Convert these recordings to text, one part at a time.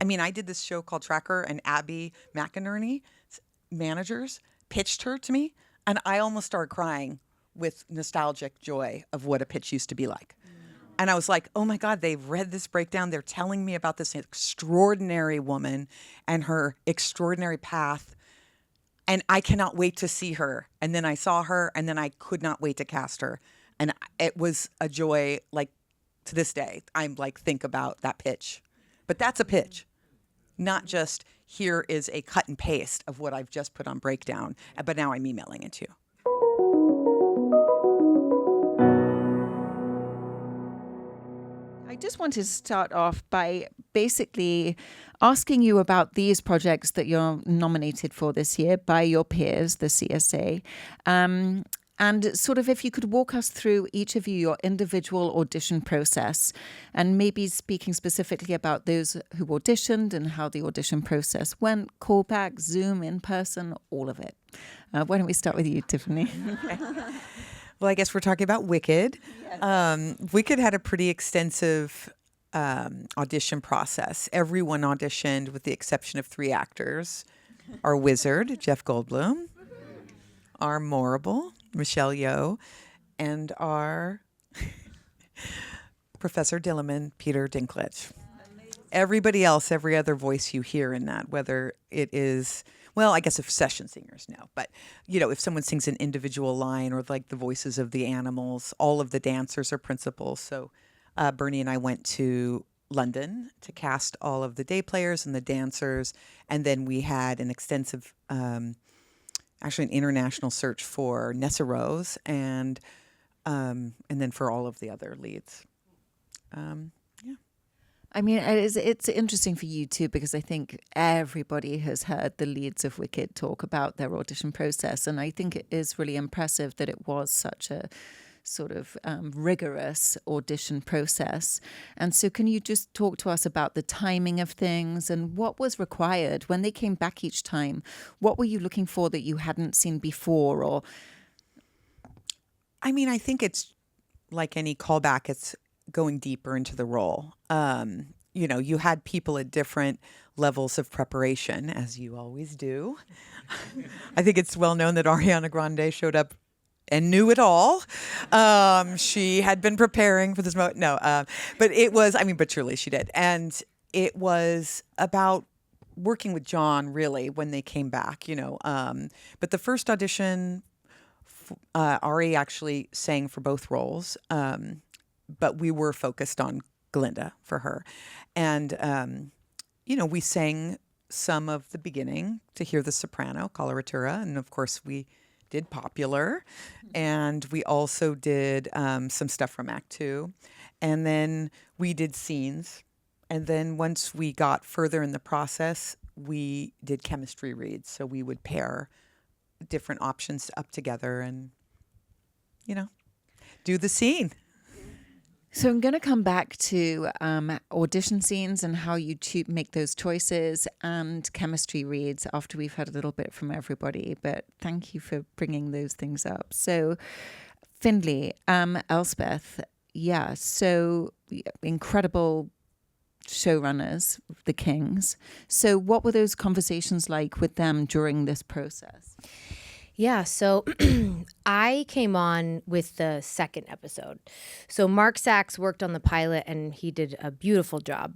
I mean, I did this show called Tracker, and Abby McInerney, managers, pitched her to me, and I almost started crying with nostalgic joy of what a pitch used to be like. And I was like, oh my God, they've read this breakdown. They're telling me about this extraordinary woman and her extraordinary path. And I cannot wait to see her. And then I saw her, and then I could not wait to cast her. And it was a joy, like, to this day. I'm like, think about that pitch. But that's a pitch, not just here is a cut and paste of what I've just put on breakdown, but now I'm emailing it to you. I just wanted to start off by basically asking you about these projects that you're nominated for this year by your peers, the CSA. And sort of if you could walk us through each of you, your individual audition process, and maybe speaking specifically about those who auditioned and how the audition process went, callback, Zoom, in person, all of it. Why don't we start with you, Tiffany? Well, I guess we're talking about Wicked. Yes. Wicked had a pretty extensive audition process. Everyone auditioned with the exception of 3 actors. Our wizard, Jeff Goldblum, our Morrible, Michelle Yeoh, and our Professor Dillerman, Peter Dinklage. Everybody else, every other voice you hear in that, whether it is... Well, I guess if session singers know, but, you know, if someone sings an individual line or like the voices of the animals, all of the dancers are principals. So Bernie and I went to London to cast all of the day players and the dancers. And then we had an extensive, actually an international search for Nessa Rose and then for all of the other leads. I mean, it's interesting for you too, because I think everybody has heard the leads of Wicked talk about their audition process. And I think it is really impressive that it was such a sort of rigorous audition process. And so can you just talk to us about the timing of things and what was required when they came back each time? What were you looking for that you hadn't seen before? Or, I mean, I think it's like any callback, it's going deeper into the role. You know, you had people at different levels of preparation, as you always do. I think it's well known that Ariana Grande showed up and knew it all. She had been preparing for this moment. No, but it was, I mean, but truly she did. And it was about working with John, really, when they came back, you know. But the first audition, Ari actually sang for both roles. But we were focused on Glinda for her. And, you know, we sang some of the beginning to hear the soprano, coloratura. And, of course, we did Popular. And we also did some stuff from Act 2. And then we did scenes. And then once we got further in the process, we did chemistry reads. So we would pair different options up together and, you know, do the scene. So I'm going to come back to audition scenes and how you make those choices and chemistry reads after we've heard a little bit from everybody. But thank you for bringing those things up. So Findley, Elsbeth, yeah, so incredible showrunners, the Kings. So what were those conversations like with them during this process? Yeah, so I came on with the second episode. So Mark Sachs worked on the pilot and he did a beautiful job.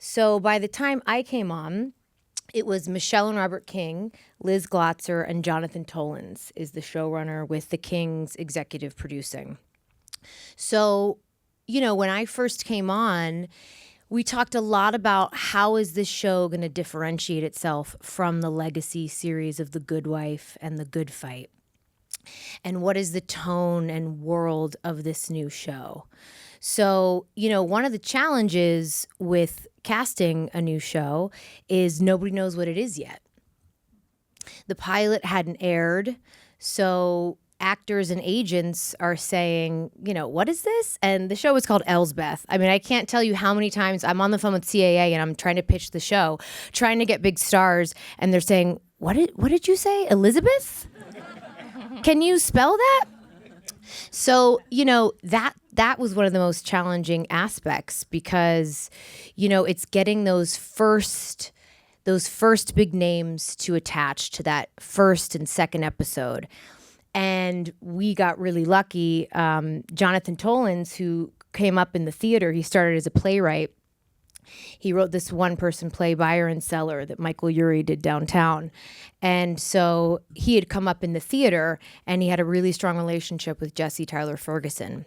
So by the time I came on, it was Michelle and Robert King, Liz Glotzer, and Jonathan Tollins is the showrunner with the Kings executive producing. So, you know, when I first came on, we talked a lot about how is this show going to differentiate itself from the legacy series of The Good Wife and The Good Fight? And what is the tone and world of this new show? So, you know, one of the challenges with casting a new show is nobody knows what it is yet. The pilot hadn't aired, so actors and agents are saying, you know, what is this? And the show is called Elsbeth. I mean, I can't tell you how many times I'm on the phone with CAA and I'm trying to pitch the show, trying to get big stars, and they're saying, what did you say? Elizabeth? Can you spell that? So, that was one of the most challenging aspects because, it's getting those first big names to attach to that first and second episode. And we got really lucky. Jonathan Tollins, who came up in the theater, he started as a playwright. He wrote this one-person play, Buyer and Seller, that Michael Urie did downtown. And so he had come up in the theater, and he had a really strong relationship with Jesse Tyler Ferguson.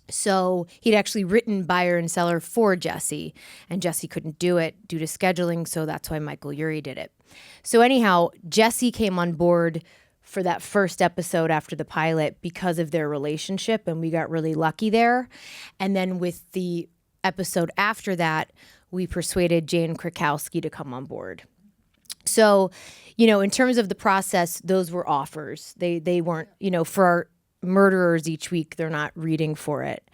So he'd actually written Buyer and Seller for Jesse, and Jesse couldn't do it due to scheduling, so that's why Michael Urie did it. So anyhow, Jesse came on board for that first episode after the pilot because of their relationship, and we got really lucky there. And then with the episode after that, we persuaded Jane Krakowski to come on board. So, in terms of the process, those were offers. They weren't, for our murderers each week, they're not reading for it.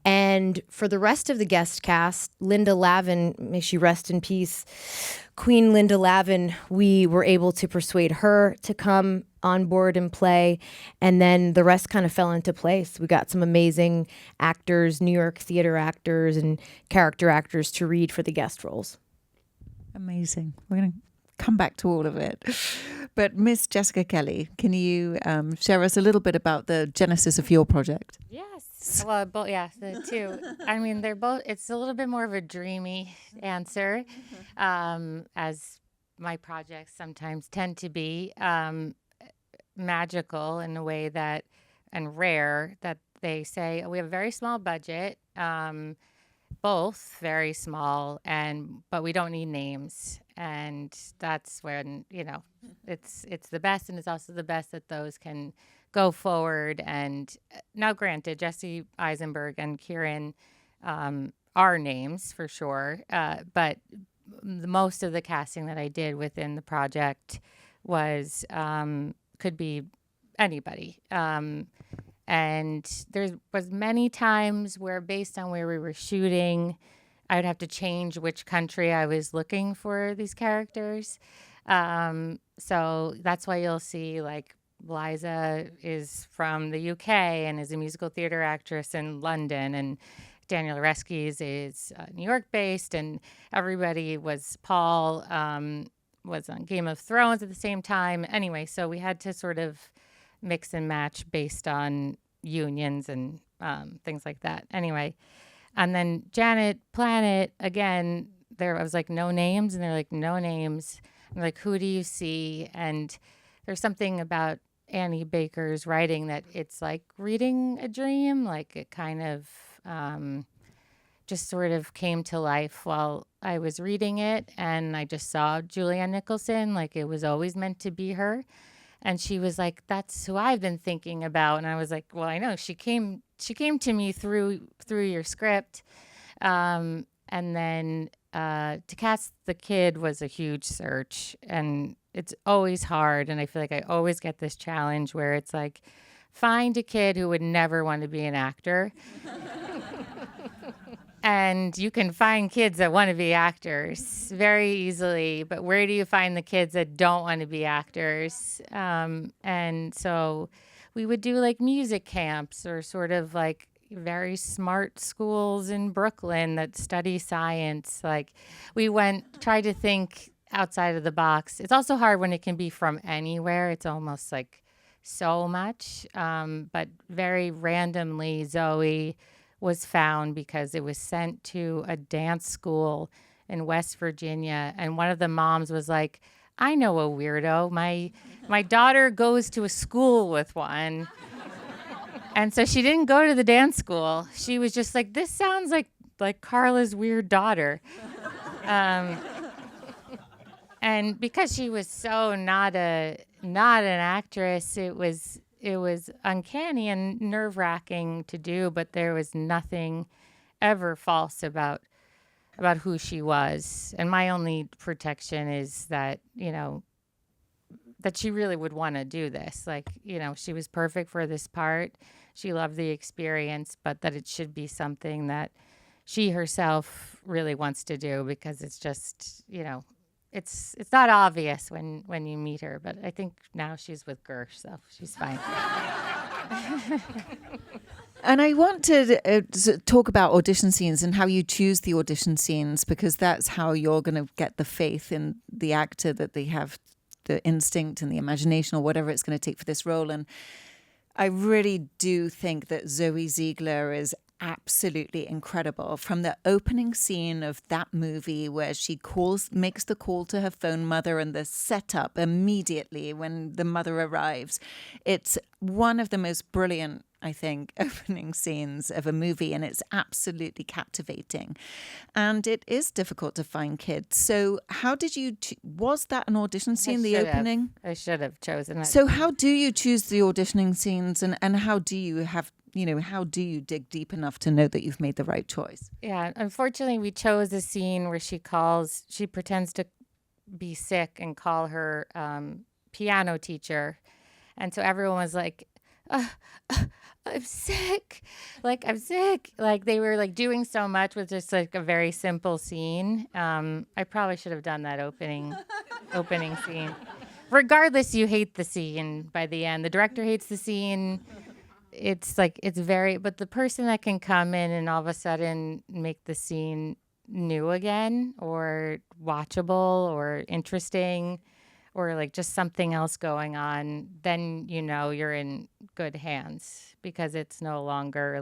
And for the rest of the guest cast, Linda Lavin, may she rest in peace, Queen Linda Lavin, we were able to persuade her to come on board and play, and then the rest kind of fell into place. We got some amazing actors, New York theater actors and character actors to read for the guest roles. Amazing. We're going to come back to all of it. But Miss Jessica Kelly, can you share us a little bit about the genesis of your project? Yes. Well, the two. I mean, they're both, it's a little bit more of a dreamy answer, as my projects sometimes tend to be. Magical in a way that, and rare, that they say, we have a very small budget, both very small, but we don't need names. And that's when, it's the best, and it's also the best that those can go forward. And now granted, Jesse Eisenberg and Kieran are names for sure, but most of the casting that I did within the project was could be anybody. And there was many times where, based on where we were shooting, I would have to change which country I was looking for these characters. So that's why you'll see, like, Liza is from the UK and is a musical theater actress in London, and Daniel Oreskes is New York based, and everybody was Paul was on Game of Thrones at the same time. Anyway, so we had to sort of mix and match based on unions and things like that. Anyway, and then Janet Planet, again, I was like, no names, and they're like, no names. I'm like, who do you see? And there's something about Annie Baker's writing that it's like reading a dream. Like, it kind of just sort of came to life while I was reading it, and I just saw Julianne Nicholson, like it was always meant to be her. And she was like, that's who I've been thinking about. And I was like, well, I know she came to me through your script. And then to cast the kid was a huge search, and it's always hard. And I feel like I always get this challenge where it's like, find a kid who would never want to be an actor. And you can find kids that want to be actors very easily, but where do you find the kids that don't want to be actors? And so we would do like music camps, or sort of like very smart schools in Brooklyn that study science. Like, we tried to think outside of the box. It's also hard when it can be from anywhere. It's almost like so much. But very randomly, Zoe was found because it was sent to a dance school in West Virginia. And one of the moms was like, I know a weirdo. My daughter goes to a school with one. And so she didn't go to the dance school. She was just like, this sounds like Carla's weird daughter. And because she was so not an actress, it was uncanny and nerve-wracking to do, but there was nothing ever false about who she was. And my only protection is that, that she really would want to do this. Like, she was perfect for this part. She loved the experience, but that it should be something that she herself really wants to do, because it's just, it's not obvious when you meet her. But I think now she's with Gersh, so she's fine. And I want to talk about audition scenes and how you choose the audition scenes, because that's how you're going to get the faith in the actor that they have the instinct and the imagination or whatever it's going to take for this role. And I really do think that Zoe Ziegler is absolutely incredible. From the opening scene of that movie where she makes the call to her phone mother, and the setup immediately when the mother arrives, it's one of the most brilliant, I think, opening scenes of a movie, and it's absolutely captivating. And it is difficult to find kids. So how did you, was that an audition scene, the opening? I should have chosen it. So how do you choose the auditioning scenes, and how do you have, how do you dig deep enough to know that you've made the right choice? Yeah, unfortunately, we chose a scene where she pretends to be sick and call her piano teacher. And so everyone was like, I'm sick. I'm sick. They were doing so much with just a very simple scene. I probably should have done that opening scene. Regardless, you hate the scene by the end. The director hates the scene. It's but the person that can come in and all of a sudden make the scene new again, or watchable, or interesting, or just something else going on, then you're in good hands, because it's no longer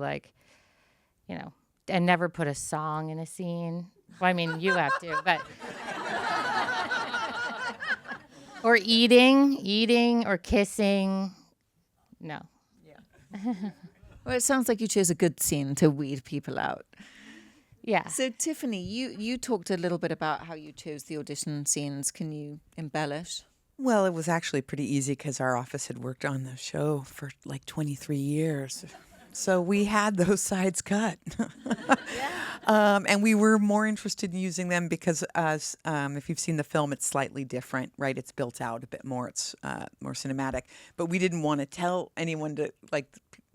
and never put a song in a scene. Well, I mean, you have to, but or eating or kissing. No. Well, it sounds like you chose a good scene to weed people out. Yeah. So, Tiffany, you talked a little bit about how you chose the audition scenes. Can you embellish? Well, it was actually pretty easy because our office had worked on the show for 23 years. So we had those sides cut. And we were more interested in using them because, if you've seen the film, it's slightly different, right? It's built out a bit more. It's more cinematic. But we didn't want to tell anyone to,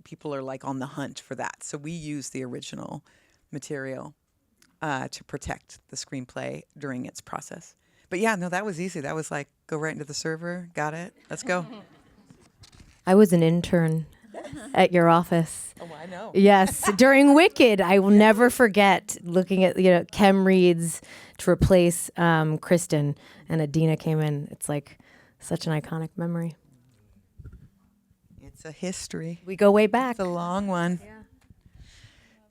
people are on the hunt for that. So we used the original material to protect the screenplay during its process. But yeah, no, that was easy. That was go right into the server. Got it. Let's go. I was an intern at your office. Oh, I know. Yes, during Wicked, I will never forget looking at Kem Reeds to replace Kristen, and Adina came in. It's such an iconic memory. It's a history. We go way back. It's a long one. Yeah.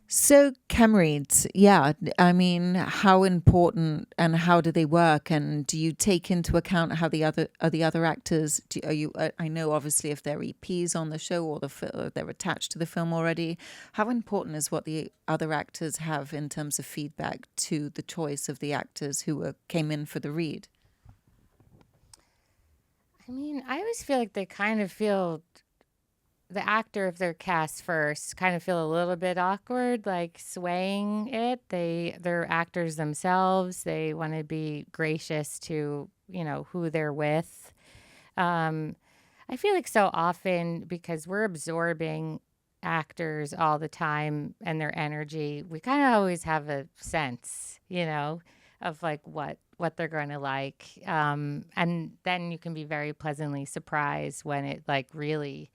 So, Kem Reeds, yeah, I mean, how important and how do they work? And do you take into account how the other actors? I know obviously if they're EPs on the show or they're attached to the film already. How important is what the other actors have in terms of feedback to the choice of the actors who came in for the read? I mean, I always feel like they kind of feel. The actor, if they're cast first, kind of feel a little bit awkward, swaying it. They're actors themselves. They want to be gracious to, who they're with. I feel so often, because we're absorbing actors all the time and their energy, we kind of always have a sense, of what they're going to like. And then you can be very pleasantly surprised when it really...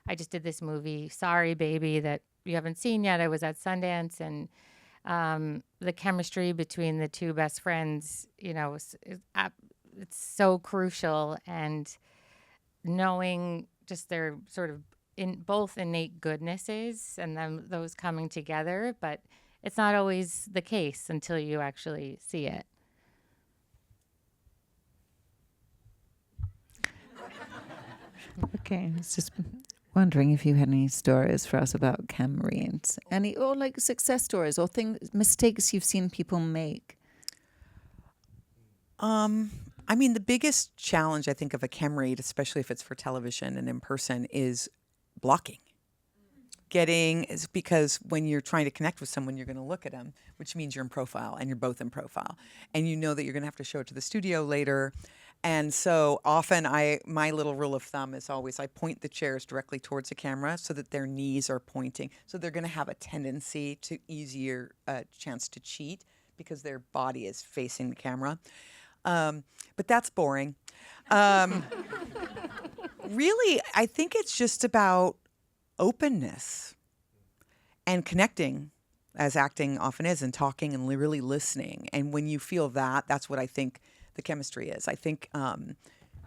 I just did this movie, Sorry Baby, that you haven't seen yet. I was at Sundance, and the chemistry between the two best friends, it's so crucial. And knowing just their sort of both innate goodnesses and then those coming together, but it's not always the case until you actually see it. Okay, it's just wondering if you had any stories for us about Kem Reeds, or success stories or mistakes you've seen people make. I mean, the biggest challenge I think of a Kem Reed, especially if it's for television and in person, is blocking. Is because when you're trying to connect with someone, you're going to look at them, which means you're in profile, and you're both in profile, and you know that you're going to have to show it to the studio later. And so often my little rule of thumb is always I point the chairs directly towards the camera so that their knees are pointing. So they're going to have a tendency to easier chance to cheat because their body is facing the camera. But that's boring. Really, I think it's just about openness and connecting, as acting often is, and talking and really listening. And when you feel that, that's what I think the chemistry is. I think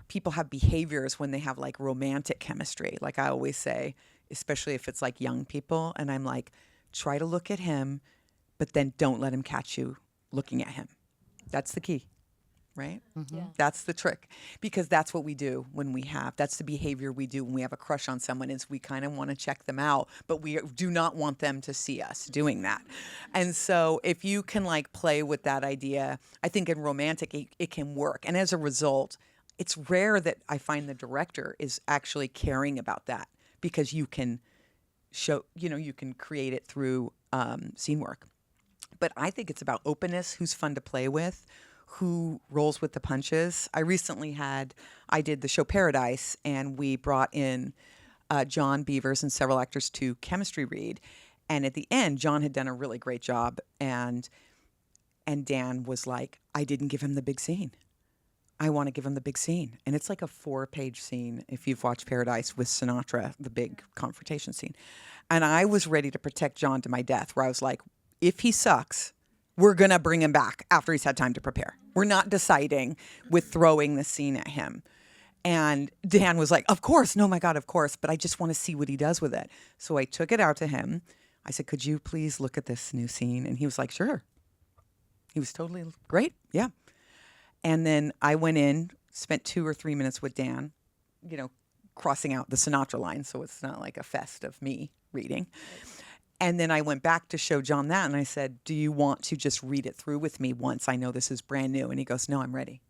people have behaviors when they have like romantic chemistry. Like I always say, especially if it's like young people, and I'm like, try to look at him, but then don't let him catch you looking at him. That's the key, right? Yeah. That's the trick, because that's what we do when that's the behavior we do when we have a crush on someone, is we kind of want to check them out, but we do not want them to see us doing that. And so if you can like play with that idea, I think in romantic, it can work. And as a result, it's rare that I find the director is actually caring about that, because you can show, you can create it through scene work. But I think it's about openness, who's fun to play with, who rolls with the punches. I did the show Paradise, and we brought in John Beavers and several actors to chemistry read. And at the end, John had done a really great job. And Dan was like, I didn't give him the big scene. I want to give him the big scene. And it's like a 4-page scene, if you've watched Paradise, with Sinatra, the big confrontation scene. And I was ready to protect John to my death, where I was like, if he sucks, we're going to bring him back after he's had time to prepare. We're not deciding with throwing the scene at him. And Dan was like, of course. No, my God, of course. But I just want to see what he does with it. So I took it out to him. I said, could you please look at this new scene? And he was like, sure. He was totally great. Yeah. And then I went in, spent 2 or 3 minutes with Dan, crossing out the Sinatra line, so it's not like a fest of me reading. And then I went back to show John that, and I said, do you want to just read it through with me once? I know this is brand new. And he goes, no, I'm ready.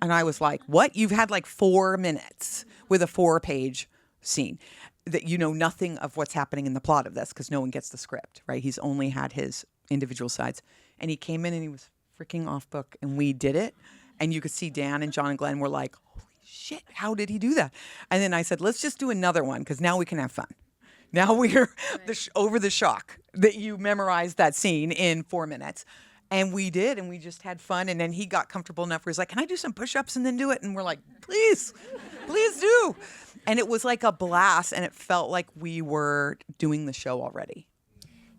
And I was like, what? You've had like 4 minutes with a 4-page scene that you know nothing of what's happening in the plot of this, because no one gets the script, right? He's only had his individual sides. And he came in and he was freaking off book, and we did it. And you could see Dan and John and Glenn were like, holy shit, how did he do that? And then I said, let's just do another one, because now we can have fun. Now we're over the shock that you memorized that scene in 4 minutes. And we did, and we just had fun. And then he got comfortable enough where he's like, can I do some push-ups and then do it? And we're like, please do. And it was like a blast, and it felt like we were doing the show already.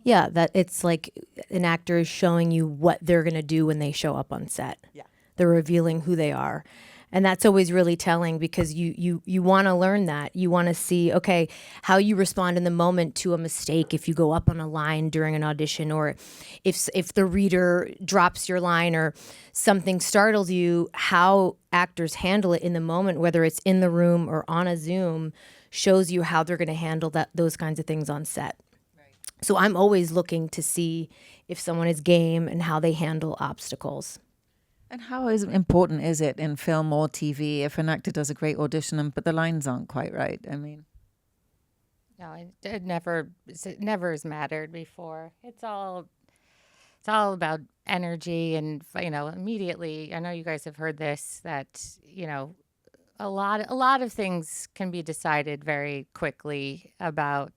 Yeah, that it's like an actor is showing you what they're going to do when they show up on set. Yeah. They're revealing who they are. And that's always really telling, because you want to learn that. You want to see, okay, how you respond in the moment to a mistake, if you go up on a line during an audition, or if the reader drops your line or something startles you, how actors handle it in the moment, whether it's in the room or on a Zoom, shows you how they're going to handle those kinds of things on set. Right. So I'm always looking to see if someone is game and how they handle obstacles. And how important is it in film or TV if an actor does a great audition but the lines aren't quite right? I mean, No, it never has mattered before. It's all about energy, and immediately. I know you guys have heard this, that a lot of things can be decided very quickly about.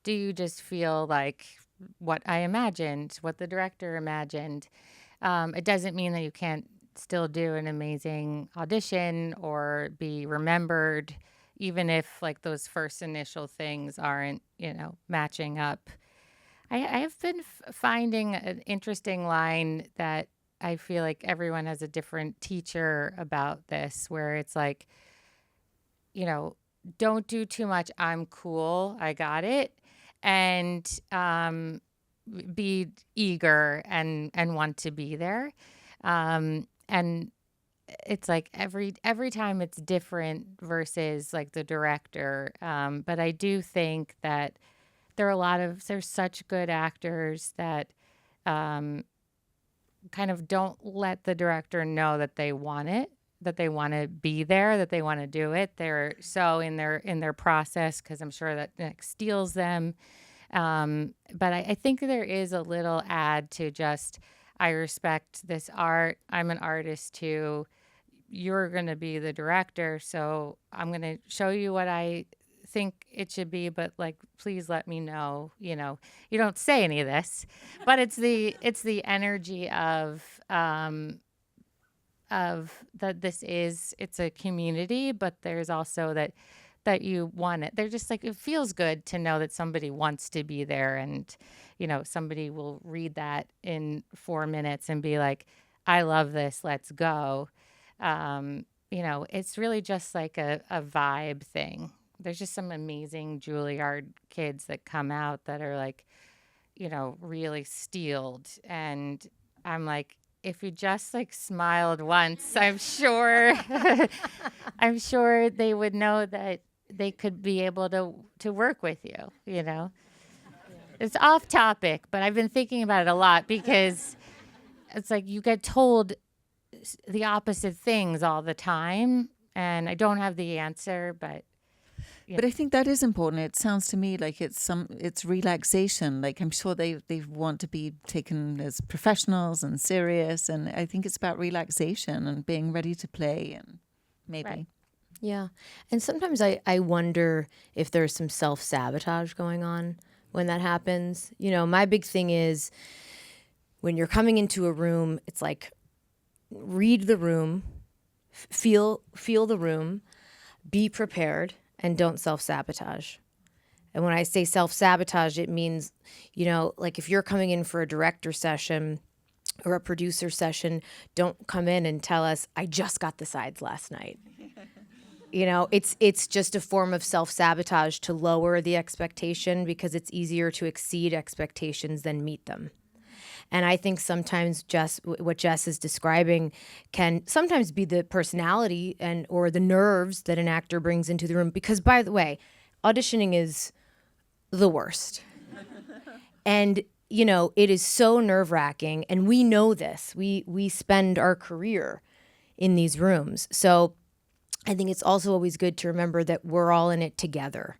Do you just feel like what I imagined, what the director imagined? It doesn't mean that you can't still do an amazing audition or be remembered, even if like those first initial things aren't, matching up. I have been finding an interesting line that I feel like everyone has a different teacher about this, where it's like, don't do too much. I'm cool. I got it. And be eager and want to be there. And it's like every time it's different versus like the director. But I do think that there's such good actors that kind of don't let the director know that they want it, that they want to be there, that they want to do it. They're so in their process, because I'm sure that steals them. But I think there is a little add to just, I respect this art. I'm an artist too. You're going to be the director, so I'm going to show you what I think it should be, but like, please let me know. You don't say any of this, but it's the energy of that it's a community, but there's also that that you want it. They're just like, it feels good to know that somebody wants to be there, and, you know, somebody will read that in 4 minutes and be like, I love this, let's go. You know, it's really just like a vibe thing. There's just some amazing Juilliard kids that come out that are like, you know, really steeled. And I'm like, if you just like smiled once, I'm sure, I'm sure they would know that they could be able to work with you, you know. It's off topic, but I've been thinking about it a lot because it's like you get told the opposite things all the time, and I don't have the answer, but But I think that is important. It sounds to me like it's relaxation. Like I'm sure they want to be taken as professionals and serious, and I think it's about relaxation and being ready to play, and maybe. Right. Yeah. And sometimes I wonder if there's some self-sabotage going on when that happens. You know, my big thing is when you're coming into a room, it's like read the room, feel the room, be prepared, and don't self-sabotage. And when I say self-sabotage, it means, you know, like if you're coming in for a director session or a producer session, don't come in and tell us, I just got the sides last night. You know, it's just a form of self-sabotage to lower the expectation because it's easier to exceed expectations than meet them. And I think sometimes what Jess is describing can sometimes be the personality and or the nerves that an actor brings into the room. Because, by the way, auditioning is the worst. And, you know, it is so nerve-wracking. And we know this. We spend our career in these rooms. So I think it's also always good to remember that we're all in it together.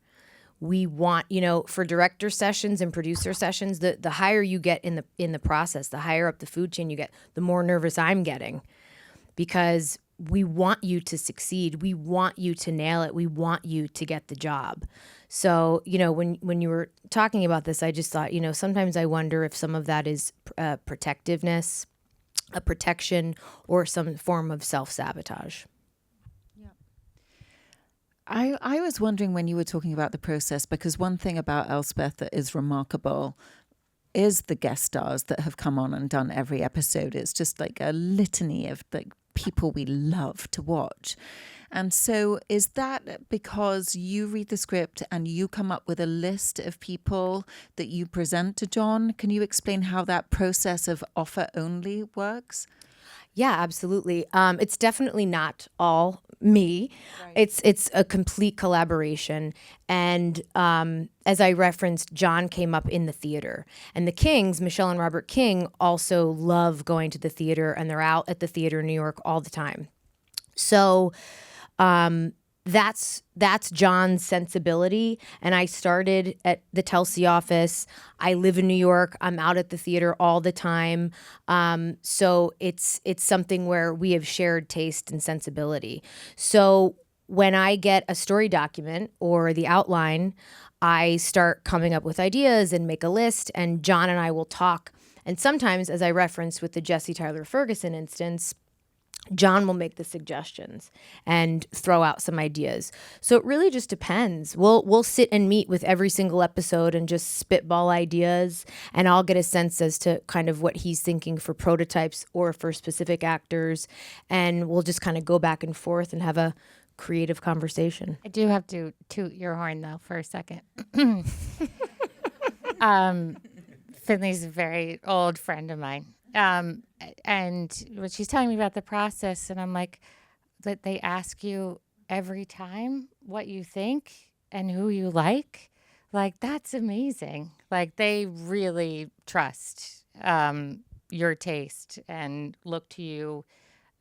We want, you know, for director sessions and producer sessions, the higher you get in the process, the higher up the food chain you get, the more nervous I'm getting, because we want you to succeed. We want you to nail it. We want you to get the job. So, you know, when you were talking about this, I just thought, you know, sometimes I wonder if some of that is protectiveness, a protection, or some form of self-sabotage. I was wondering when you were talking about the process, because one thing about Elsbeth that is remarkable is the guest stars that have come on and done every episode. It's just like a litany of like people we love to watch. And so is that because you read the script and you come up with a list of people that you present to John? Can you explain how that process of offer only works? Yeah, absolutely. It's definitely not all me. Right. It's a complete collaboration. And as I referenced, John came up in the theater. And the Kings, Michelle and Robert King, also love going to the theater, and they're out at the theater in New York all the time. So that's John's sensibility. And I started at the Telsey office. I live in New York. I'm out at the theater all the time. So it's something where we have shared taste and sensibility. So when I get a story document or the outline, I start coming up with ideas and make a list, and John and I will talk. And sometimes, as I referenced with the Jesse Tyler Ferguson instance, John will make the suggestions and throw out some ideas. So it really just depends. We'll sit and meet with every single episode and just spitball ideas, and I'll get a sense as to kind of what he's thinking for prototypes or for specific actors, and we'll just kind of go back and forth and have a creative conversation. I do have to toot your horn though for a second. Finley's a very old friend of mine. And when she's telling me about the process, and I'm like, that they ask you every time what you think and who you like that's amazing. Like they really trust your taste and look to you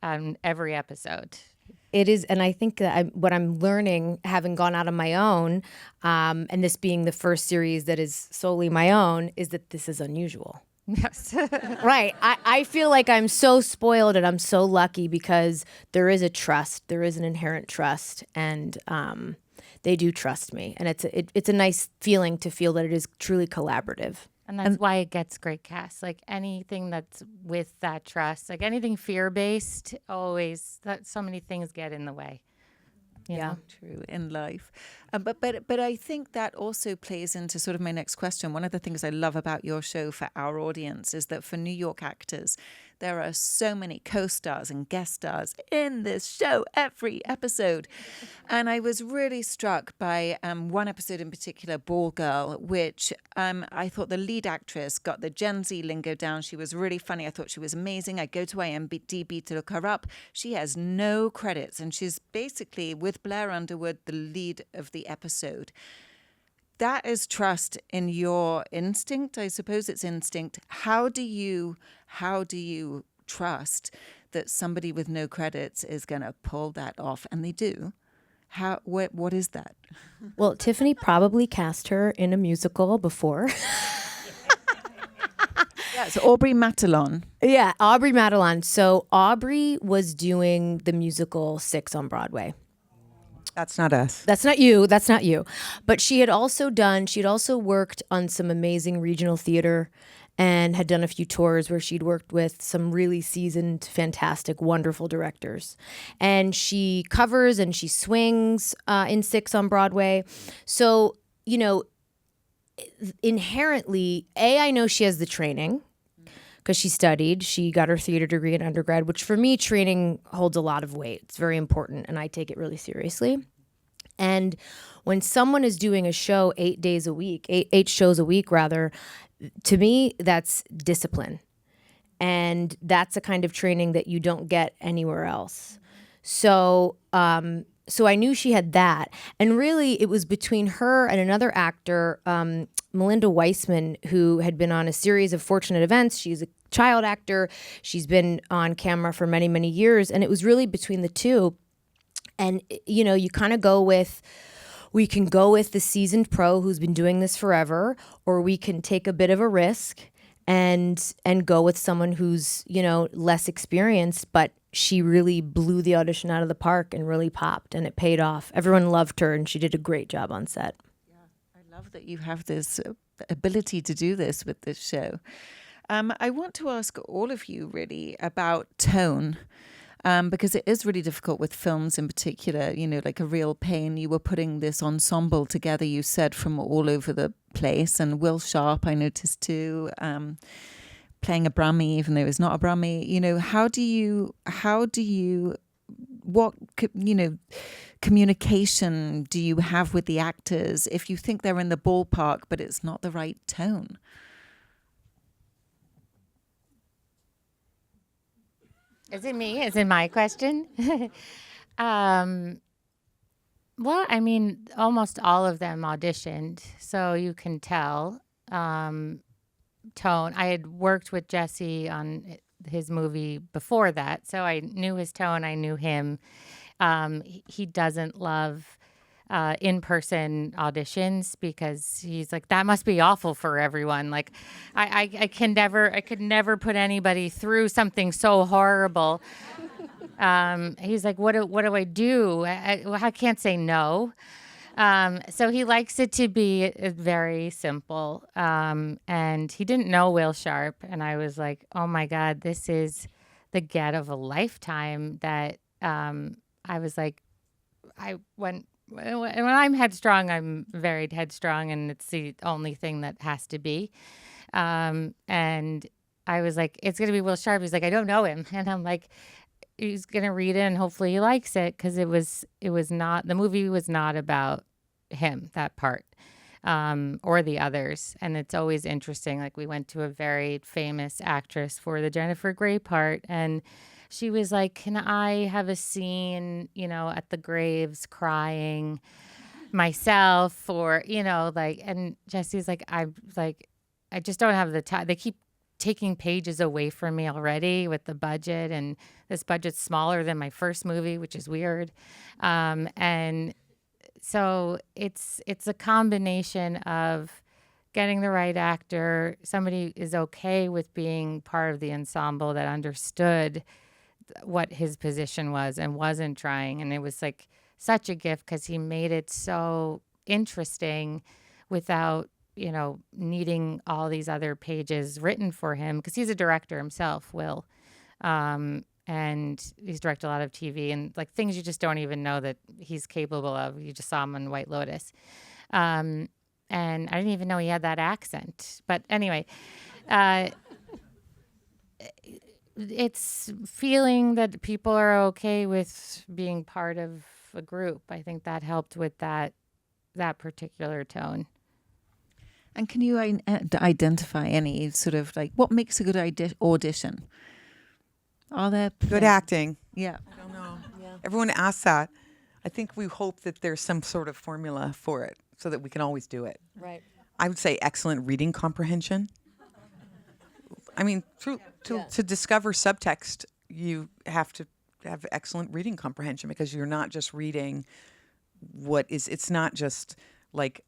on every episode. It is, and I think that what I'm learning, having gone out on my own, and this being the first series that is solely my own, is that this is unusual. Yes. Right. I feel like I'm so spoiled and I'm so lucky because there is a trust. There is an inherent trust, and they do trust me. And it's a nice feeling to feel that it is truly collaborative. And that's why it gets great casts. Like anything that's with that trust, like anything fear-based, always, that so many things get in the way. Yeah. True in life. But I think that also plays into sort of my next question. One of the things I love about your show for our audience is that for New York actors, there are so many co-stars and guest stars in this show every episode. And I was really struck by one episode in particular, Ball Girl, which I thought the lead actress got the Gen Z lingo down. She was really funny. I thought she was amazing. I go to IMDb to look her up. She has no credits, and she's basically, with Blair Underwood, the lead of the episode. That is trust in your instinct. I suppose it's instinct. How do you trust that somebody with no credits is going to pull that off? And they do. What is that? Well, Tiffany probably cast her in a musical before. Yeah, so Aubrey Matalon. Yeah, Aubrey Matalon. So Aubrey was doing the musical Six on Broadway. That's not us. That's not you. That's not you. But she'd also worked on some amazing regional theater and had done a few tours where she'd worked with some really seasoned, fantastic, wonderful directors. And she covers and she swings in Six on Broadway. So, inherently, I know she has the training because she studied. She got her theater degree in undergrad, which for me, training holds a lot of weight. It's very important, and I take it really seriously. And when someone is doing a show 8 days a week, eight shows a week rather, to me, that's discipline. And that's a kind of training that you don't get anywhere else. So I knew she had that. And really, it was between her and another actor, Melinda Weissman, who had been on a series of Fortunate Events. She's a child actor. She's been on camera for many, many years. And it was really between the two. And, you kind of we can go with the seasoned pro who's been doing this forever, or we can take a bit of a risk and go with someone who's, less experienced, but she really blew the audition out of the park and really popped, and it paid off. Everyone loved her, and she did a great job on set. Yeah, I love that you have this ability to do this with this show. I want to ask all of you really about tone. Because it is really difficult with films in particular, like A Real Pain. You were putting this ensemble together, you said, from all over the place. And Will Sharp, I noticed too, playing a Brahmi, even though it's not a Brahmi. What communication do you have with the actors if you think they're in the ballpark, but it's not the right tone? Is it me? Is it my question? Well, I mean, almost all of them auditioned, so you can tell. Tone. I had worked with Jesse on his movie before that, so I knew his tone. I knew him. He doesn't love in-person auditions because he's like, that must be awful for everyone. Like, I could never put anybody through something so horrible. He's like, what do I do? I can't say no. So he likes it to be very simple. And he didn't know Will Sharp, and I was like, oh my God, this is the get of a lifetime. That I was like, when I'm headstrong, I'm very headstrong, and it's the only thing that has to be. And I was like, it's going to be Will Sharp. He's like, I don't know him. And I'm like, he's going to read it and hopefully he likes it, because it was not, the movie was not about him, that part, or the others. And it's always interesting. Like, we went to a very famous actress for the Jennifer Grey part, and she was like, can I have a scene, at the graves crying myself, or, and Jesse's like, I just don't have the time. They keep taking pages away from me already with the budget, and this budget's smaller than my first movie, which is weird. And so it's a combination of getting the right actor. Somebody is okay with being part of the ensemble that understood what his position was and wasn't trying. And it was like such a gift, because he made it so interesting without, needing all these other pages written for him, because he's a director himself, Will. and he's directed a lot of TV and like things you just don't even know that he's capable of. You just saw him on White Lotus. And I didn't even know he had that accent. But anyway, it's feeling that people are okay with being part of a group. I think that helped with that particular tone. And can you identify any sort of like what makes a good audition? Are there Good acting. Yeah. I don't know. Everyone asks that. I think we hope that there's some sort of formula for it so that we can always do it. Right. I would say excellent reading comprehension. I mean, to discover subtext, you have to have excellent reading comprehension because you're not just reading it's not just like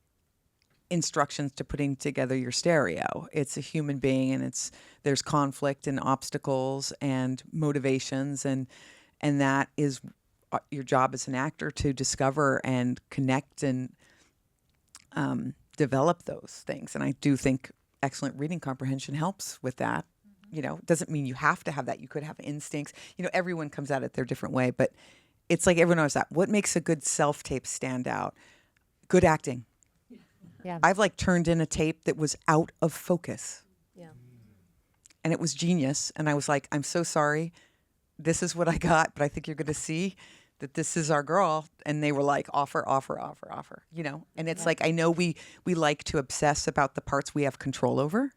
instructions to putting together your stereo. It's a human being, and there's conflict and obstacles and motivations, and that is your job as an actor to discover and connect and develop those things. And I do think excellent reading comprehension helps with that. You know, it doesn't mean you have to have that. You could have instincts. You know, everyone comes at it their different way, but it's like everyone knows that. What makes a good self-tape stand out? Good acting. Yeah. I've like turned in a tape that was out of focus. Yeah. And it was genius. And I was like, I'm so sorry. This is what I got, but I think you're going to see that this is our girl. And they were like, offer, you know? And it's like, I know we like to obsess about the parts we have control over,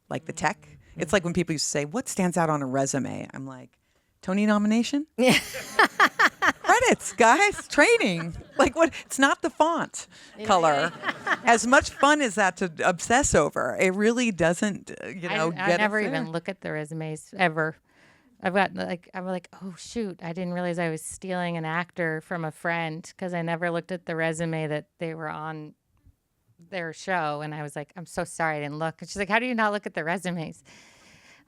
like the tech. It's like when people used to say, what stands out on a resume? I'm like, Tony nomination? Yeah. Credits, guys, training. Like what? It's not the font color. As much fun as that to obsess over, it really doesn't, I get never us there. even look at the resumes ever. I'm like, oh shoot, I didn't realize I was stealing an actor from a friend because I never looked at the resume that they were on their show. And I was like, I'm so sorry I didn't look. And she's like, how do you not look at the resumes?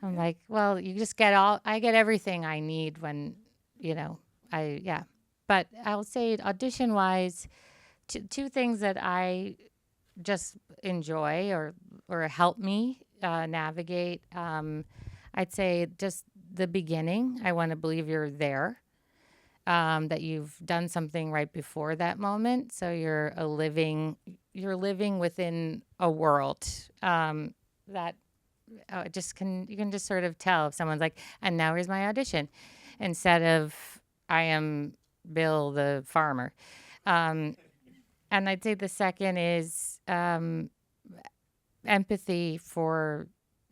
I'm like, well, you just I get everything I need when, But I'll say audition wise, two things that I just enjoy or help me navigate. I'd say just the beginning. I want to believe you're there, that you've done something right before that moment. So you're living within a world that you can just sort of tell if someone's like, and now here's my audition, instead of I am Bill the farmer. And I'd say the second is empathy for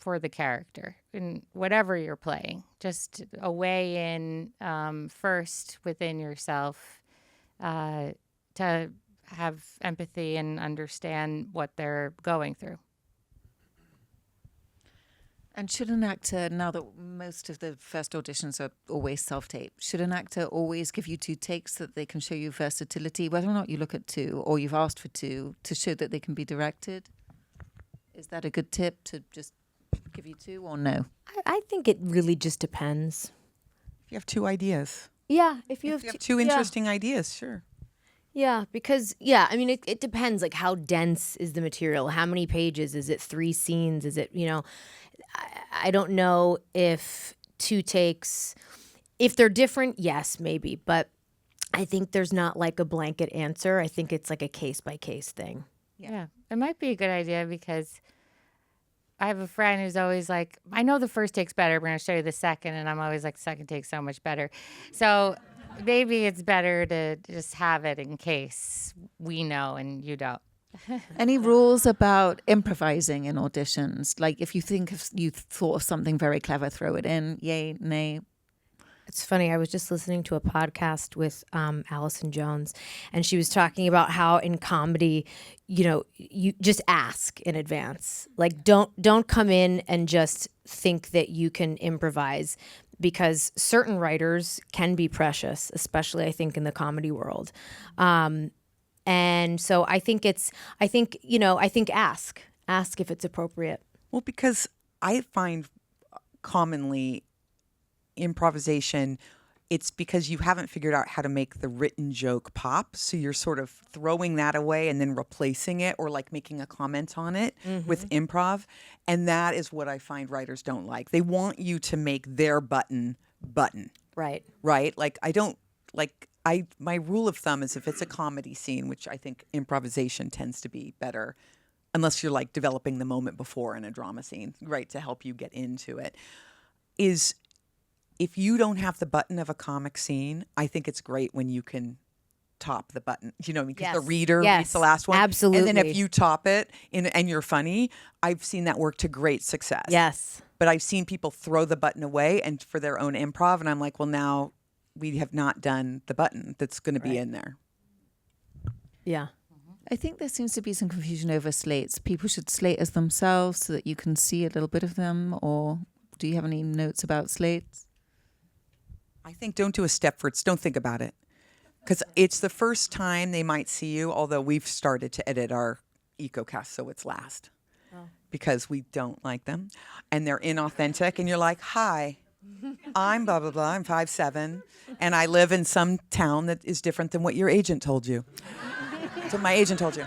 the character in whatever you're playing. Just a way in first within yourself to have empathy and understand what they're going through. And should an actor, now that most of the first auditions are always self-tape, should an actor always give you 2 takes so that they can show you versatility, whether or not you look at 2 or you've asked for 2 to show that they can be directed? Is that a good tip to just give you 2 or no? I think it really just depends. If you have 2 ideas. Yeah. If you have 2 interesting ideas, sure. Yeah, because, I mean, it depends, like, how dense is the material? How many pages? Is it 3 scenes? Is it, I don't know if 2 takes, if they're different, yes, maybe. But I think there's not, like, a blanket answer. I think it's, like, a case-by-case thing. Yeah. It might be a good idea because I have a friend who's always like, I know the first take's better. We're going to show you the second. And I'm always like, second take's so much better. So maybe it's better to just have it in case we know and you don't. Any rules about improvising in auditions? Like if you thought of something very clever, throw it in. Yay, nay. It's funny. I was just listening to a podcast with Allison Jones, and she was talking about how in comedy, you just ask in advance. Like don't come in and just think that you can improvise, because certain writers can be precious, especially I think in the comedy world. And so I think ask if it's appropriate. Well, because I find commonly improvisation, it's because you haven't figured out how to make the written joke pop. So you're sort of throwing that away and then replacing it or like making a comment on it with improv. And that is what I find writers don't like. They want you to make their button button, Right. right? Like my rule of thumb is if it's a comedy scene, which I think improvisation tends to be better, unless you're like developing the moment before in a drama scene, right, to help you get into it, is if you don't have the button of a comic scene, I think it's great when you can top the button. You know, because the Yes. reader reads Yes. the last one. Absolutely. And then if you top it and you're funny, I've seen that work to great success. Yes. But I've seen people throw the button away and for their own improv. And I'm like, well, now we have not done the button that's going to be in there. Yeah. I think there seems to be some confusion over slates. People should slate as themselves so that you can see a little bit of them, or do you have any notes about slates? I think don't do a Stepfords. Don't think about it. Because it's the first time they might see you, although we've started to edit our EcoCast so it's last. Because we don't like them. And they're inauthentic. And you're like, hi, I'm blah, blah, blah. I'm 5'7", and I live in some town that is different than what your agent told you. So my agent told you.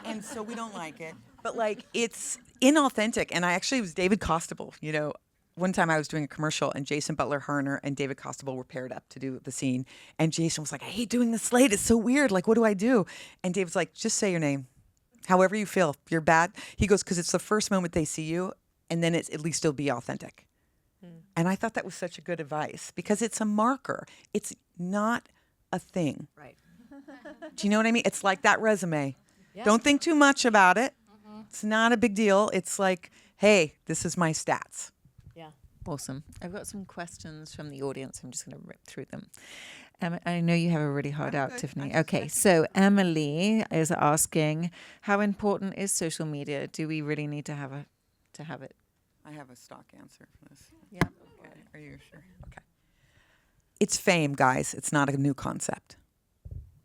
And so we don't like it. But like, it's inauthentic. And it was David Costabile, you know. One time I was doing a commercial and Jason Butler Harner and David Costabile were paired up to do the scene. And Jason was like, I hate doing the slate. It's so weird. Like, what do I do? And David's like, just say your name. However you feel. If you're bad. He goes, because it's the first moment they see you. And then at least it'll be authentic. And I thought that was such a good advice because it's a marker. It's not a thing. Right. Do you know what I mean? It's like that resume. Yeah. Don't think too much about it. It's not a big deal. It's like, hey, this is my stats. Yeah. Awesome. I've got some questions from the audience. I'm just going to rip through them. I know you have a really hard out, Tiffany. Okay, so Emily is asking, how important is social media? Do we really need to have it? I have a stock answer for this. Yeah. Okay. Are you sure? Okay. It's fame, guys. It's not a new concept,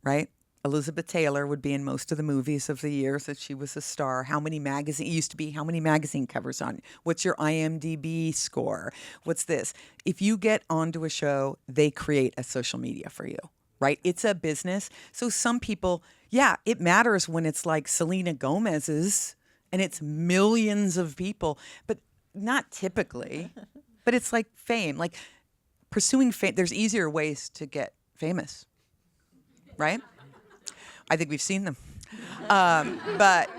right? Elizabeth Taylor would be in most of the movies of the years that she was a star. How many magazine covers on? What's your IMDb score? What's this? If you get onto a show, they create a social media for you, right? It's a business. So some people, yeah, it matters when it's like Selena Gomez's and it's millions of people, but not typically. But it's like fame, like pursuing fame. There's easier ways to get famous, right? I think we've seen them. But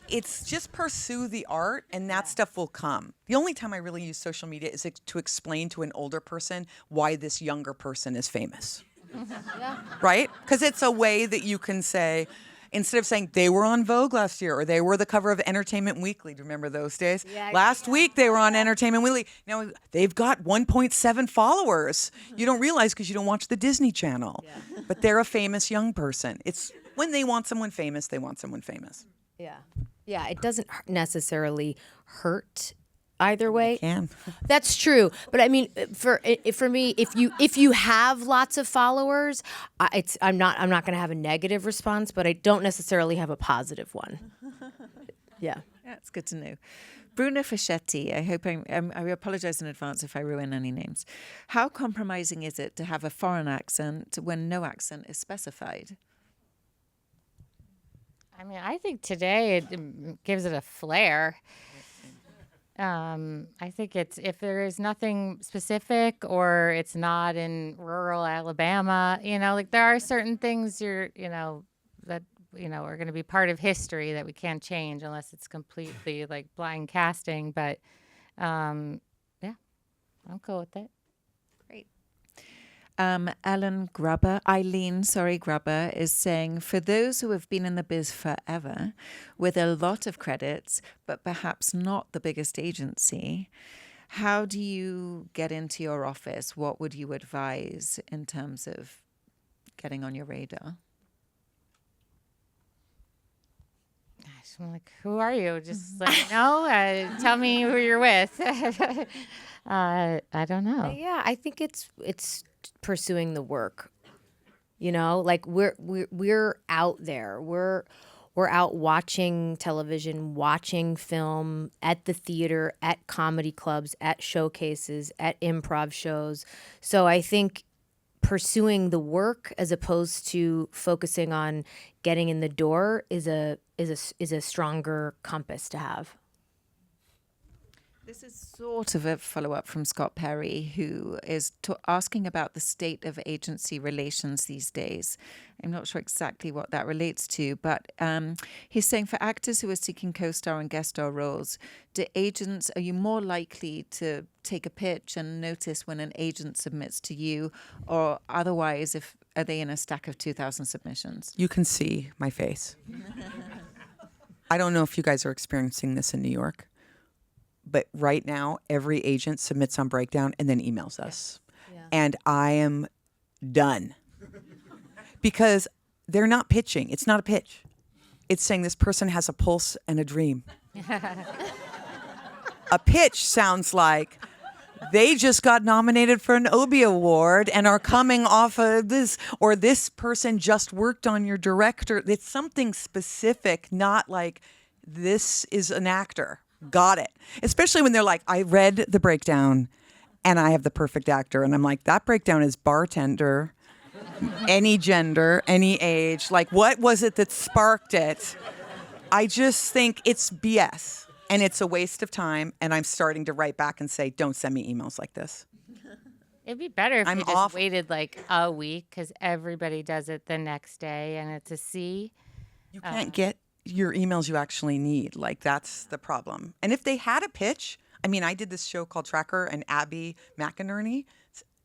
it's just pursue the art and that stuff will come. The only time I really use social media is to explain to an older person why this younger person is famous. Right? Because it's a way that you can say, instead of saying they were on Vogue last year or they were the cover of Entertainment Weekly. Do you remember those days? Yeah, last week they were on Entertainment Weekly. Now they've got 1.7 followers. You don't realize because you don't watch the Disney Channel. Yeah. But they're a famous young person. It's when they want someone famous, they want someone famous. Yeah. Yeah. It doesn't necessarily hurt either way. It can. That's true, but I mean, for me, if you have lots of followers, I'm not going to have a negative response, but I don't necessarily have a positive one. Yeah, that's good to know. Bruna Fischetti, I hope I apologize in advance if I ruin any names. How compromising is it to have a foreign accent when no accent is specified? I mean, I think today it gives it a flair. I think it's if there is nothing specific or it's not in rural Alabama, like there are certain things that are going to be part of history that we can't change unless it's completely like blind casting. But yeah, I'm cool with it. Great. Eileen Grubber is saying, for those who have been in the biz forever with a lot of credits, but perhaps not the biggest agency, how do you get into your office? What would you advise in terms of getting on your radar? I'm like, who are you? Just let me know. Tell me who you're with. I don't know. Yeah, I think it's pursuing the work. Like we're out there. We're out watching television, watching film, at the theater, at comedy clubs, at showcases, at improv shows. So I think pursuing the work as opposed to focusing on getting in the door is a stronger compass to have. This is sort of a follow-up from Scott Perry, who is asking about the state of agency relations these days. I'm not sure exactly what that relates to, but he's saying for actors who are seeking co-star and guest star roles, are you more likely to take a pitch and notice when an agent submits to you, or otherwise, are they in a stack of 2,000 submissions? You can see my face. I don't know if you guys are experiencing this in New York, but right now, every agent submits on Breakdown and then emails us. Yeah. And I am done. Because they're not pitching. It's not a pitch. It's saying this person has a pulse and a dream. A pitch sounds like they just got nominated for an Obie Award and are coming off of this, or this person just worked on your director. It's something specific, not like this is an actor. Got it. Especially when they're like, I read the Breakdown and I have the perfect actor. And I'm like, that Breakdown is bartender, any gender, any age. Like, what was it that sparked it? I just think it's BS and it's a waste of time. And I'm starting to write back and say, don't send me emails like this. It'd be better if you just waited like a week, because everybody does it the next day and it's a C. You can't get your emails you actually need. Like, that's the problem. And if they had a pitch, I mean, I did this show called Tracker, and Abby McInerney,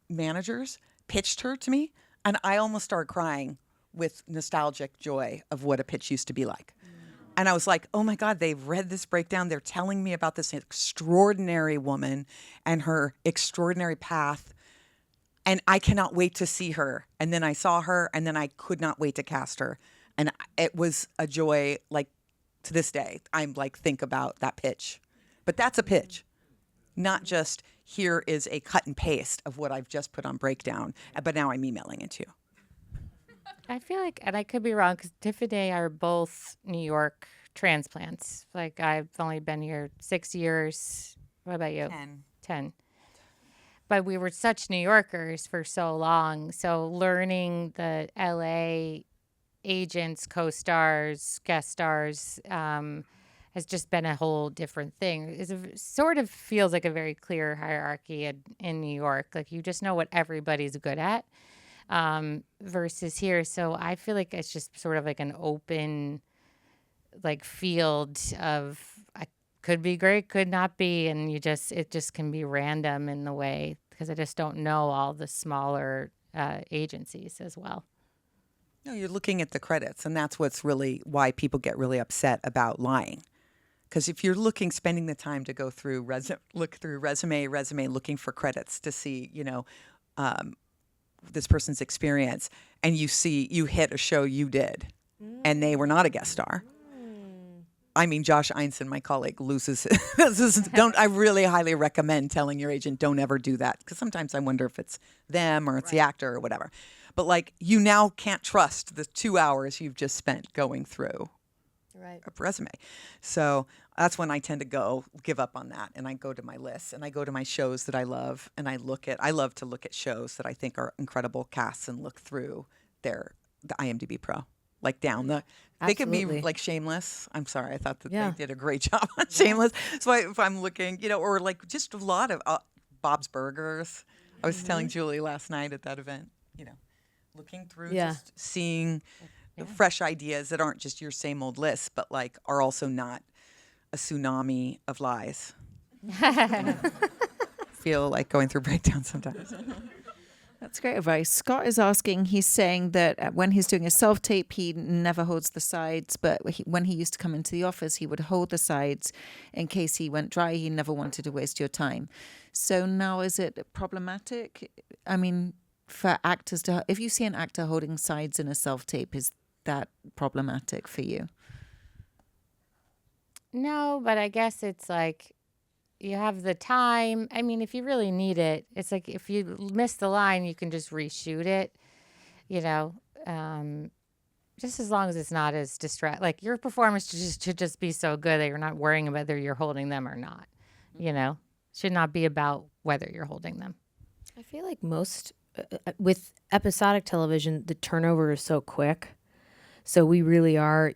managers, pitched her to me, and I almost started crying with nostalgic joy of what a pitch used to be like. And I was like, oh my God, they've read this Breakdown. They're telling me about this extraordinary woman and her extraordinary path. And I cannot wait to see her. And then I saw her, and then I could not wait to cast her. And it was a joy, like, to this day. I'm like, think about that pitch. But that's a pitch, not just here is a cut and paste of what I've just put on Breakdown, but now I'm emailing it to you. I feel like, and I could be wrong, because Tiffany and I are both New York transplants. Like, I've only been here 6 years. What about you? 10. But we were such New Yorkers for so long. So learning the LA agents, co-stars, guest stars has just been a whole different thing. It sort of feels like a very clear hierarchy in New York. Like, you just know what everybody's good at versus here. So I feel like it's just sort of like an open like field of I could be great, could not be, and it just can be random in the way, because I just don't know all the smaller agencies as well. No, you're looking at the credits, and that's what's really why people get really upset about lying. Because if you're spending the time to go through resume, looking for credits to see, this person's experience, and you hit a show you did, and they were not a guest star. I mean, Josh Einstein, my colleague, loses. I really highly recommend telling your agent, don't ever do that, because sometimes I wonder if it's them or it's the actor or whatever. But like, you now can't trust the 2 hours you've just spent going through a resume. So that's when I tend to give up on that, and I go to my list and I go to my shows that I love, and I love to look at shows that I think are incredible casts and look through the IMDb Pro, like down the. They could be like Shameless. I'm sorry, I thought that they did a great job on Shameless. So if I'm looking, or like just a lot of Bob's Burgers. I was telling Julie last night at that event, looking through, just seeing fresh ideas that aren't just your same old list, but like are also not a tsunami of lies. Feel like going through breakdowns sometimes. That's great advice. Scott is asking, he's saying that when he's doing a self-tape, he never holds the sides, but when he used to come into the office, he would hold the sides in case he went dry. He never wanted to waste your time. So now is it problematic? I mean, for actors if you see an actor holding sides in a self-tape, is that problematic for you? No, but I guess it's like you have the time. I mean, if you really need it, it's like if you miss the line, you can just reshoot it, just as long as it's not as like your performance should just be so good that you're not worrying about whether you're holding them or not, should not be about whether you're holding them. I feel like most with episodic television, the turnover is so quick. So we really are,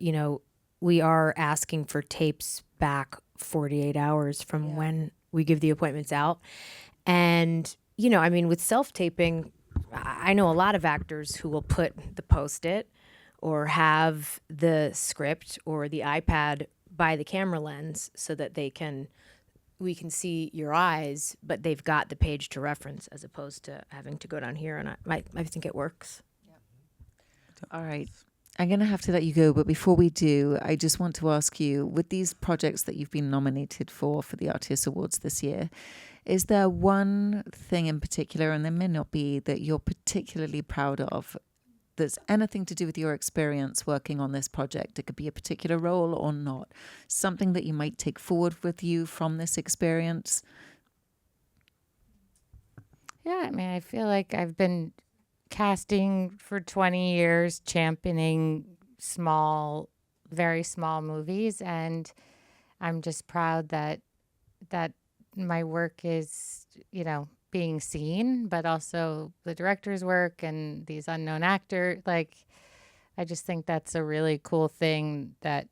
we are asking for tapes back 48 hours from when we give the appointments out. And, you know, I mean, with self-taping, I know a lot of actors who will put the Post-it or have the script or the iPad by the camera lens so that we can see your eyes, but they've got the page to reference as opposed to having to go down here. And I think it works. All right. I'm going to have to let you go, but before we do, I just want to ask you, with these projects that you've been nominated for the Artios Awards this year, is there one thing in particular, and there may not be, that you're particularly proud of that's anything to do with your experience working on this project? It could be a particular role or not. Something that you might take forward with you from this experience? Yeah, I mean, I feel like I've been casting for 20 years, championing very small movies, and I'm just proud that my work is, you know, being seen, but also the director's work and these unknown actors. Like, I just think that's a really cool thing that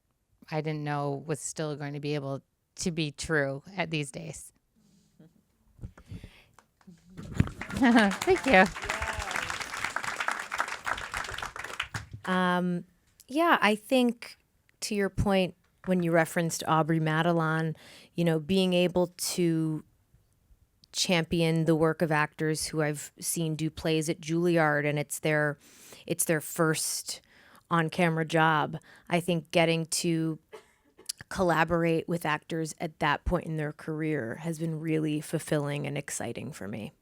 I didn't know was still going to be able to be true at these days. Thank you. Yeah, I think to your point, when you referenced Aubrey Madelon, you know, being able to champion the work of actors who I've seen do plays at Juilliard, and it's their first on-camera job. I think getting to collaborate with actors at that point in their career has been really fulfilling and exciting for me.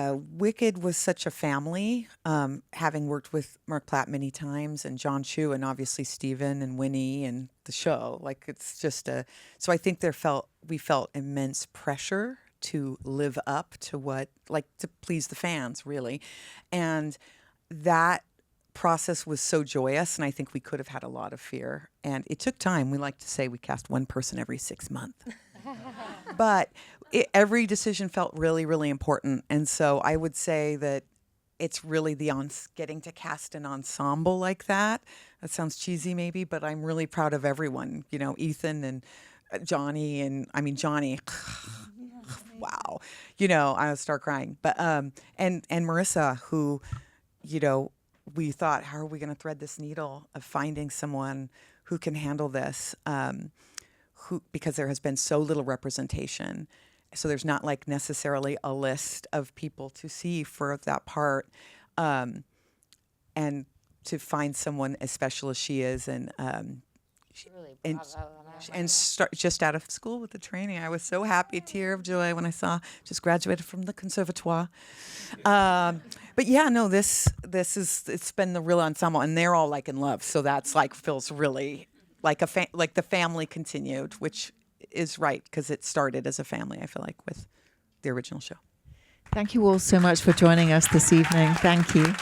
Wicked was such a family, having worked with Mark Platt many times and John Chu and obviously Stephen and Winnie and the show. Like, it's just so I think we felt immense pressure to live up to to please the fans, really. And that process was so joyous, and I think we could have had a lot of fear. And it took time. We like to say we cast one person every 6 months. But every decision felt really, really important. And so I would say that it's really getting to cast an ensemble like that. That sounds cheesy maybe, but I'm really proud of everyone. You know, Ethan and Johnny, and I mean, Johnny, wow. You know, I would start crying. But, and Marissa, who, you know, we thought, how are we going to thread this needle of finding someone who can handle this? Because there has been so little representation. So there's not like necessarily a list of people to see for that part. And to find someone as special as she is, and start just out of school with the training. I was so happy, tear of joy, when I saw just graduated from the conservatoire. But yeah, no, it's been the real ensemble, and they're all like in love. So that's like feels really like like the family continued, which is right, because it started as a family, I feel like, with the original show. Thank you all so much for joining us this evening. Thank you.